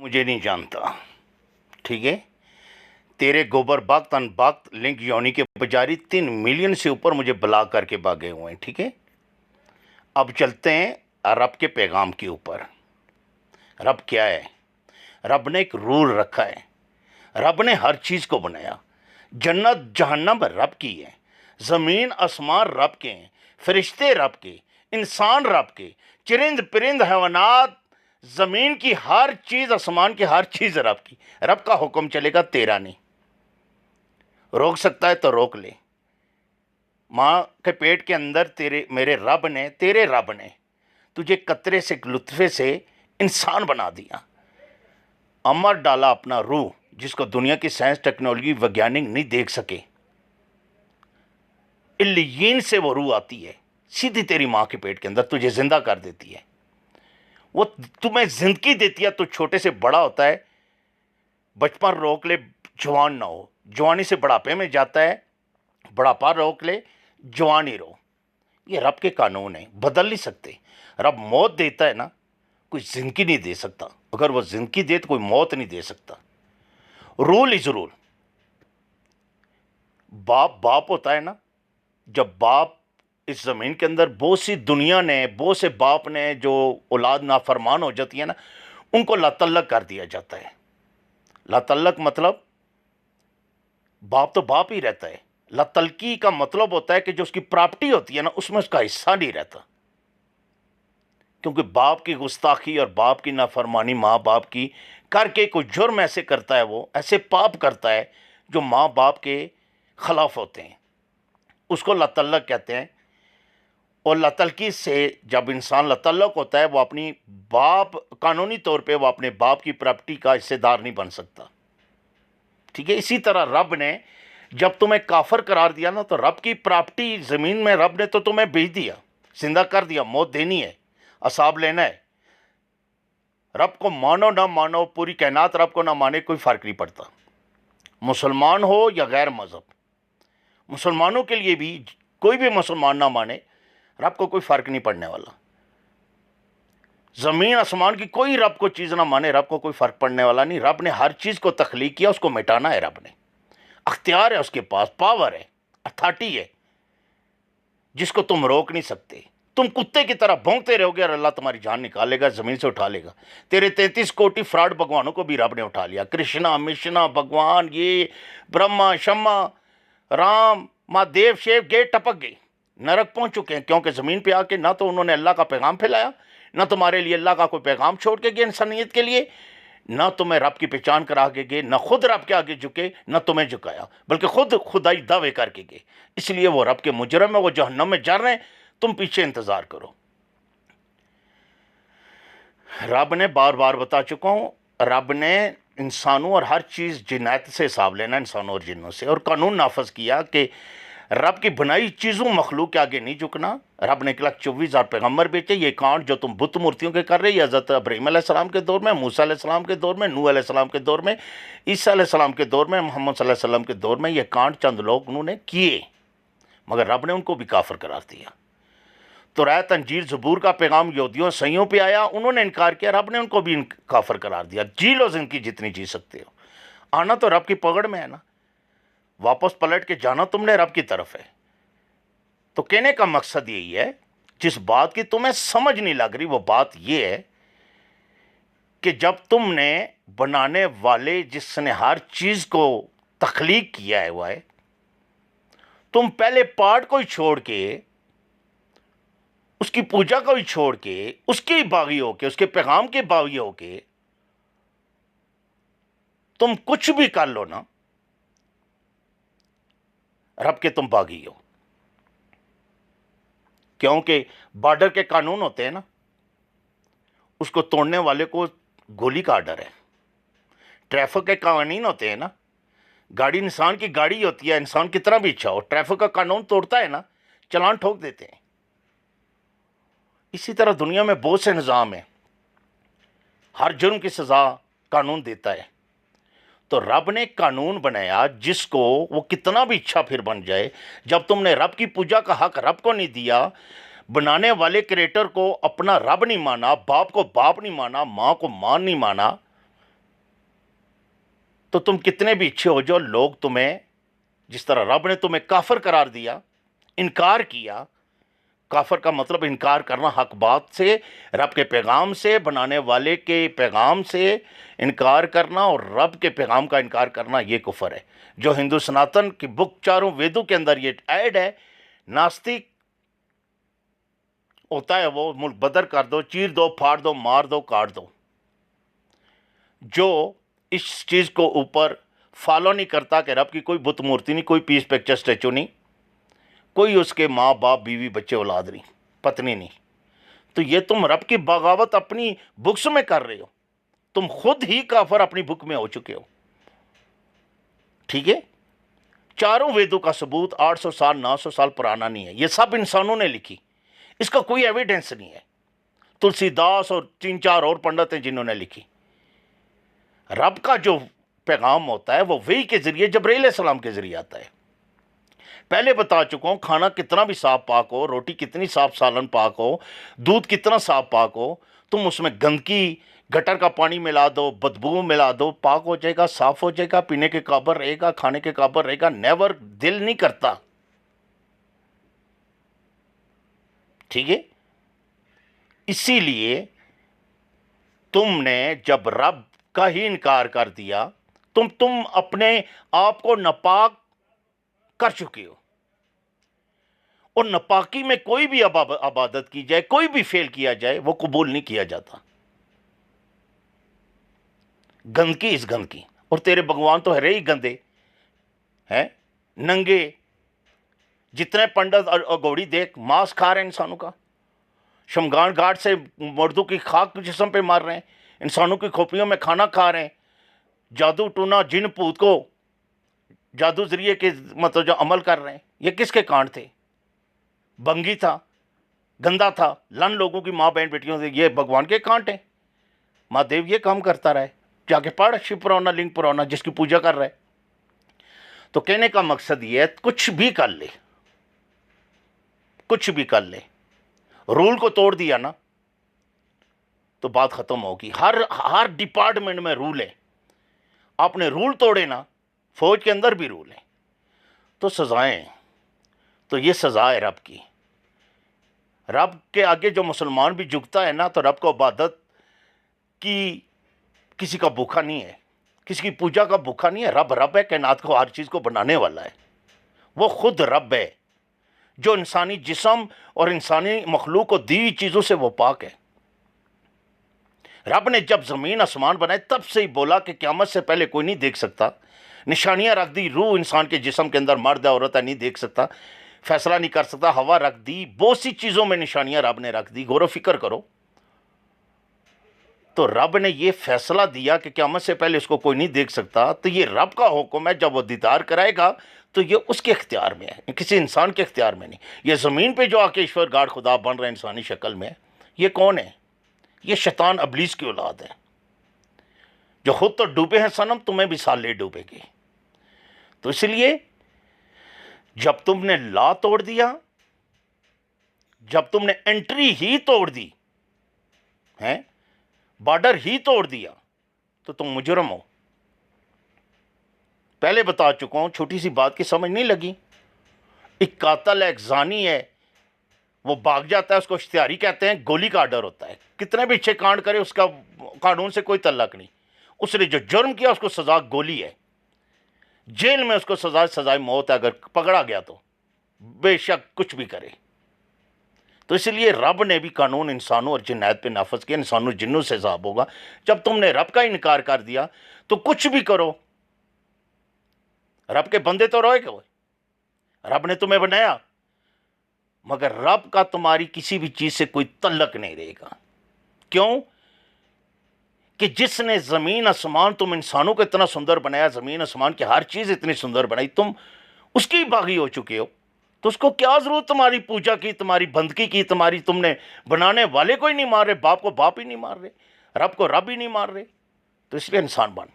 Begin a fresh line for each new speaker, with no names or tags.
मुझे नहीं जानता, ठीक है। तेरे गोबर बाग तन बाग लिंक योनि के पुजारी 3 मिलियन से ऊपर मुझे ब्लॉक करके भागे हुए हैं, ठीक है। अब चलते हैं रब के पैगाम के ऊपर। रब क्या है? रब ने एक रूल रखा है। रब ने हर चीज़ को बनाया। जन्नत जहन्नम रब की है, ज़मीन आसमान रब के हैं, फरिश्ते रब के, इंसान रब के, चरिंद परिंद हैवानात, ज़मीन की हर चीज़, आसमान की हर चीज़ रब की। रब का हुक्म चलेगा, तेरा नहीं। रोक सकता है तो रोक ले। माँ के पेट के अंदर मेरे रब ने, तेरे रब ने तुझे कतरे से, लुत्फे से इंसान बना दिया। अमर डाला अपना रूह, जिसको दुनिया की साइंस टेक्नोलॉजी वैज्ञानिक नहीं देख सके। इल्लीयीन से वो रूह आती है, सीधी तेरी माँ के पेट के अंदर, तुझे जिंदा कर देती है। वो तुम्हें जिंदगी देती है, तो छोटे से बड़ा होता है। बचपन रोक ले, जवान ना हो। जवानी से बुढ़ापे में जाता है, बुढ़ापा रोक ले, जवानी रो। ये रब के कानून है, बदल नहीं सकते। रब मौत देता है ना, कोई जिंदगी नहीं दे सकता। अगर वो जिंदगी दे तो कोई मौत नहीं दे सकता। Rule is rule. बाप होता है ना, जब बाप इस ज़मीन के अंदर बहुत सी दुनिया ने, बहुत से बाप ने जो औलाद नाफरमान हो जाती है ना, उनको लातल्लक कर दिया जाता है। लातल्लक मतलब बाप तो बाप ही रहता है। लातल्की का मतलब होता है कि जो उसकी प्रॉपर्टी होती है ना, उसमें उसका हिस्सा नहीं रहता। क्योंकि बाप की गुस्ताखी और बाप की नाफरमानी माँ बाप की करके कोई जुर्म ऐसे करता है, वो ऐसे पाप करता है जो माँ बाप के खिलाफ होते हैं, उसको लतल्लक कहते हैं। और लतल्की से जब इंसान लतल्लक होता है, वो अपनी बाप, कानूनी तौर पे वो अपने बाप की प्रॉपर्टी का हिस्सेदार नहीं बन सकता, ठीक है। इसी तरह रब ने जब तुम्हें काफर करार दिया ना, तो रब की प्रॉपर्टी ज़मीन में रब ने तो तुम्हें भेज दिया, जिंदा कर दिया, मौत देनी है, असाब लेना है। रब को मानो ना मानो, पूरी कायनात रब को ना माने, कोई फ़र्क नहीं पड़ता, मुसलमान हो या गैर मज़हब। मुसलमानों के लिए भी, कोई भी मुसलमान ना माने, रब को कोई फ़र्क नहीं पड़ने वाला। ज़मीन आसमान की कोई रब को चीज़ ना माने, रब को कोई फ़र्क पड़ने वाला नहीं। रब ने हर चीज़ को तख्लीक किया, उसको मिटाना है। रब ने अख्तियार है, उसके पास पावर है, अथॉरिटी है, जिसको तुम रोक नहीं सकते। तुम कुत्ते की तरह भौंकते रहोगे और अल्लाह तुम्हारी जान निकालेगा, ज़मीन से उठा लेगा। तेरे 33 कोटि फ्रॉड भगवानों को भी रब ने उठा लिया। कृष्णा मिश्ना भगवान, ये ब्रह्मा शम्मा राम महादेव शेव गए, टपक गए, नरक पहुंच चुके हैं। क्योंकि ज़मीन पे आके ना तो उन्होंने अल्लाह का पैगाम फैलाया, ना तुम्हारे लिए अल्लाह का कोई पैगाम छोड़ के गए इंसानियत के लिए, ना तुम्हें रब की पहचान करा के गए, ना खुद रब के आगे झुके, ना तुम्हें झुकाया, बल्कि खुद खुदाई दावे करके गए। इसलिए वो रब के मुजरम है, वो जहन्नम में जर रहे हैं, तुम पीछे इंतज़ार करो। रब ने बार बार बता चुका हूँ, रब ने इंसानों और हर चीज़ जिनायत से हिसाब लेना, इंसानों और जिन्नों से, और कानून नाफज किया कि रब की बनाई चीज़ों मखलूक के आगे नहीं झुकना। रब ने 1,24,000 पैगम्बर भेजे। ये कांड जो तुम बुत मूर्तियों के कर रहे, हज़रत इब्राहीम अलैहिस्सलाम के दौर में, मूसा अलैहिस्सलाम के दौर में, नूह अलैहिस्सलाम के दौर में, ईसा अलैहिस्सलाम के दौर में, मोहम्मद सल्लल्लाहु अलैहि वसल्लम के दौर में, ये कांड चंद लोग उन्होंने किए, मगर रब ने उनको भी काफिर करार दिया। तौरात अंजील ज़बूर का पैगाम यहूदियों सईयों पे आया, उन्होंने इनकार किया, रब ने उनको भी काफिर करार दिया। जी लो जिंदगी जितनी जी सकते हो, आना तो रब की पकड़ में है ना, वापस पलट के जाना तुमने रब की तरफ है। तो कहने का मकसद यही है, जिस बात की तुम्हें समझ नहीं लग रही, वो बात ये है कि जब तुमने बनाने वाले जिसने हर चीज़ को तख्लीक किया है हुआ है, तुम पहले पार्ट को ही छोड़ के, उसकी पूजा को ही छोड़ के, उसके बागी होके, उसके पैगाम के बागी होके तुम कुछ भी कर लो ना, रब के तुम बागी हो। क्योंकि बॉर्डर के कानून होते हैं ना, उसको तोड़ने वाले को गोली का आर्डर है। ट्रैफिक के कानून होते हैं ना, गाड़ी इंसान की गाड़ी होती है, इंसान कितना भी अच्छा हो, ट्रैफिक का कानून तोड़ता है ना, चलान ठोक देते हैं। इसी तरह दुनिया में बहुत से निज़ाम हैं, हर जुर्म की सज़ा कानून देता है। तो रब ने कानून बनाया जिसको वो कितना भी अच्छा फिर बन जाए, जब तुमने रब की पूजा का हक रब को नहीं दिया, बनाने वाले क्रिएटर को अपना रब नहीं माना, बाप को बाप नहीं माना, माँ को मां नहीं माना, تو تم کتنے بھی اچھے ہو جو لوگ تمہیں، جس طرح رب نے تمہیں کافر قرار دیا، انکار کیا، کافر کا مطلب انکار کرنا حق بات سے، رب کے پیغام سے، بنانے والے کے پیغام سے انکار کرنا، اور رب کے پیغام کا انکار کرنا، یہ کفر ہے۔ جو ہندو سناتن کی بک چاروں ویدوں کے اندر یہ ایڈ ہے، ناستک ہوتا ہے وہ ملک بدر کر دو، چیر دو، پھاڑ دو، مار دو، کاٹ دو۔ جو اس چیز کو اوپر فالو نہیں کرتا کہ رب کی کوئی بت مورتی نہیں، کوئی پیس پکچر سٹیچو نہیں، کوئی اس کے ماں باپ بیوی بچے اولاد نہیں، پتنی نہیں، تو یہ تم رب کی بغاوت اپنی بکس میں کر رہے ہو، تم خود ہی کافر اپنی بک میں ہو چکے ہو۔ ٹھیک ہے، چاروں ویدوں کا ثبوت 800 سال 900 سال پرانا نہیں ہے، یہ سب انسانوں نے لکھی، اس کا کوئی ایویڈنس نہیں ہے۔ تلسی داس اور 3-4 اور پنڈت ہیں جنہوں نے لکھی۔ رب کا جو پیغام ہوتا ہے وہ وحی کے ذریعے جبرائیل علیہ السلام کے ذریعے آتا ہے۔ پہلے بتا چکا ہوں، کھانا کتنا بھی صاف پاک ہو، روٹی کتنی صاف سالن پاک ہو، دودھ کتنا صاف پاک ہو، تم اس میں گندگی، گٹر کا پانی ملا دو، بدبو ملا دو، پاک ہو جائے گا، صاف ہو جائے گا، پینے کے قابل رہے گا، کھانے کے قابل رہے گا، نیور، دل نہیں کرتا۔ ٹھیک ہے، اسی لیے تم نے جب رب کا ہی انکار کر دیا، تم اپنے آپ کو ناپاک کر چکے ہو، اور ناپاکی میں کوئی بھی عبادت کی جائے، کوئی بھی فعل کیا جائے، وہ قبول نہیں کیا جاتا۔ گندگی اس گندگی، اور تیرے بھگوان تو ہے ہی گندے ہیں، ننگے، جتنے پنڈت اور گوڑی دیکھ ماس کھا رہے ہیں انسانوں کا، شمگان گھاٹ سے مردوں کی خاک جسم پہ مار رہے ہیں، انسانوں کی کھوپڑیوں میں کھانا کھا رہے ہیں، جادو ٹونا جن پوت کو جادو ذریعے کے مطلب جو عمل کر رہے ہیں، یہ کس کے کانڈ تھے؟ بنگی تھا، گندا تھا، لن لوگوں کی ماں بہن بیٹیوں سے، یہ بھگوان کے کانٹ ہیں۔ مہادیو یہ کام کرتا رہے، جا کے پڑھ شیو پرانا لنگ پرانا جس کی پوجا کر رہے۔ تو کہنے کا مقصد یہ ہے، کچھ بھی کر لے، کچھ بھی کر لے، رول کو توڑ دیا نا تو بات ختم ہوگی۔ ہر ڈپارٹمنٹ میں رول ہے، آپ نے رول توڑے نا، فوج کے اندر بھی رول ہے تو سزائیں ہیں۔ تو یہ سزا ہے رب کی۔ رب کے آگے جو مسلمان بھی جھکتا ہے نا، تو رب کو عبادت کی کسی کا بھوکا نہیں ہے، کسی کی پوجا کا بھوکا نہیں ہے۔ رب رب ہے، کائنات کو ہر چیز کو بنانے والا ہے، وہ خود رب ہے، جو انسانی جسم اور انسانی مخلوق کو دی چیزوں سے وہ پاک ہے۔ رب نے جب زمین آسمان بنائے تب سے ہی بولا کہ قیامت سے پہلے کوئی نہیں دیکھ سکتا، نشانیاں رکھ دی، روح انسان کے جسم کے اندر، مرد ہے عورت ہے، نہیں دیکھ سکتا، فیصلہ نہیں کر سکتا، ہوا رکھ دی، بہت سی چیزوں میں نشانیاں رب نے رکھ دی، غور و فکر کرو۔ تو رب نے یہ فیصلہ دیا کہ قیامت سے پہلے اس کو کوئی نہیں دیکھ سکتا، تو یہ رب کا حکم ہے، جب وہ دیدار کرائے گا تو یہ اس کے اختیار میں ہے، کسی انسان کے اختیار میں نہیں۔ یہ زمین پہ جو آ کے ایشور گاڈ خدا بن رہے ہیں انسانی شکل میں، یہ کون ہے؟ یہ شیطان ابلیس کی اولاد ہے، جو خود تو ڈوبے ہیں صنم، تمہیں بھی ساتھ لے ڈوبے گی۔ تو اس لیے جب تم نے لا توڑ دیا، جب تم نے انٹری ہی توڑ دی ہیں، بارڈر ہی توڑ دیا، تو تم مجرم ہو۔ پہلے بتا چکا ہوں، چھوٹی سی بات کی سمجھ نہیں لگی؟ ایک قاتل ہے، ایک زانی ہے، وہ بھاگ جاتا ہے، اس کو اشتہاری کہتے ہیں، گولی کا آرڈر ہوتا ہے، کتنے بھی اچھے کانڈ کرے اس کا قانون سے کوئی تعلق نہیں، اس نے جو جرم کیا اس کو سزا گولی ہے، جیل میں اس کو سزائے موت ہے اگر پکڑا گیا تو، بے شک کچھ بھی کرے۔ تو اس لیے رب نے بھی قانون انسانوں اور جنات پہ نافذ کیا، انسانوں جنوں سے حساب ہوگا۔ جب تم نے رب کا انکار کر دیا تو کچھ بھی کرو، رب کے بندے تو روئے گے، رب نے تمہیں بنایا، مگر رب کا تمہاری کسی بھی چیز سے کوئی تعلق نہیں رہے گا۔ کیوں؟ کہ جس نے زمین آسمان، تم انسانوں کو اتنا سندر بنایا، زمین آسمان کی ہر چیز اتنی سندر بنائی، تم اس کی باغی ہو چکے ہو، تو اس کو کیا ضرورت تمہاری پوجا کی، تمہاری بندگی کی، تم نے بنانے والے کو ہی نہیں مار رہے، باپ کو باپ ہی نہیں مار رہے، رب کو رب ہی نہیں مار رہے، تو اس لیے انسان بن۔